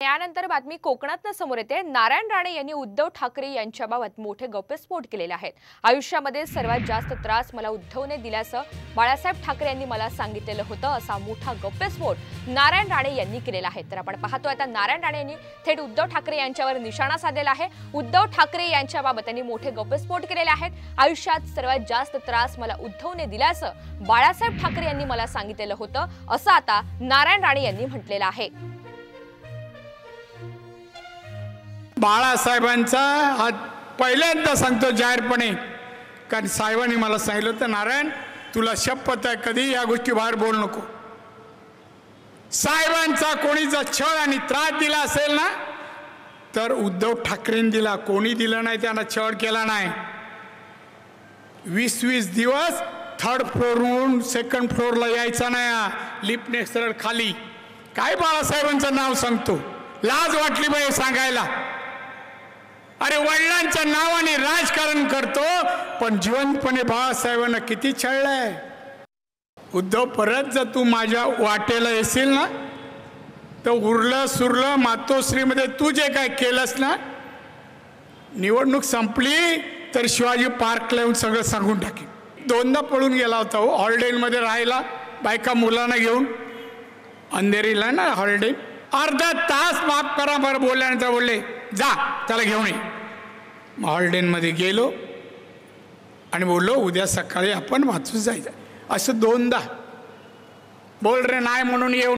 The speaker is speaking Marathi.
यानंतर बातमी कोकणातून समोर येते। नारायण राणे यांनी उद्धव ठाकरे यांच्याबाबत मोठे गौप्यस्फोट केलेले आहेत। आयुष्यामध्ये सर्वात जास्त त्रास मला उद्धवने दिल्याचं बाळासाहेब ठाकरे यांनी मला सांगितलेलं होतं, असा मोठा गौप्यस्फोट नारायण राणे यांनी केलेला आहे। तर आपण पाहतोय आता नारायण राणे यांनी थेट उद्धव ठाकरे यांच्यावर निशाणा साधलेला आहे। उद्धव ठाकरे यांच्याबाबत त्यांनी मोठे गौप्यस्फोट केलेले आहेत। आयुष्यात सर्वात जास्त त्रास मला उद्धवने दिल्याचं बाळासाहेब ठाकरे यांनी मला सांगितलेलं होतं, असं आता नारायण राणे यांनी म्हटलेलं आहे। बाळासाहेबांचा हा पहिल्यांदा सांगतो जाहीरपणे, कारण साहेबांनी मला सांगितलं होतं, नारायण तुला शपथ आहे कधी या गोष्टी बाहेर बोलू नको। साहेबांचा कोणीचा छळ आणि त्रास दिला असेल ना तर उद्धव ठाकरेंनी दिला, कोणी दिलं नाही, त्यांना छळ केला नाही। 20-20 दिवस थर्ड फ्लोरवरून सेकंड फ्लोरला यायचा नाही, लिफ्टने सरळ खाली। काय बाळासाहेबांचं नाव सांगतो, लाज वाटली बाई सांगायला। अरे वडिलांच्या नावाने राजकारण करतो, पण जिवंतपणे बाळासाहेबांना किती छळलंय। उद्धव, परत जर तू माझ्या वाटेला येशील ना तर उरलं सुरलं मातोश्रीमध्ये तू जे काय केलंस ना, निवडणूक संपली तर शिवाजी पार्कला येऊन सगळं सांगून टाकेन। दोनदा पळून गेला होता हो हॉलिडेमध्ये राहायला, बायका मुलांना घेऊन अंधेरीला ना हॉलिडे। अर्धा तास माफ करा बरं बोलल्यानंतर बोलले जा त्याला घेऊन ये। हॉलिडेमध्ये गेलो आणि बोललो उद्या सकाळी आपण वाचून जायचं, असं दोनदा बोल रे नाही म्हणून येऊन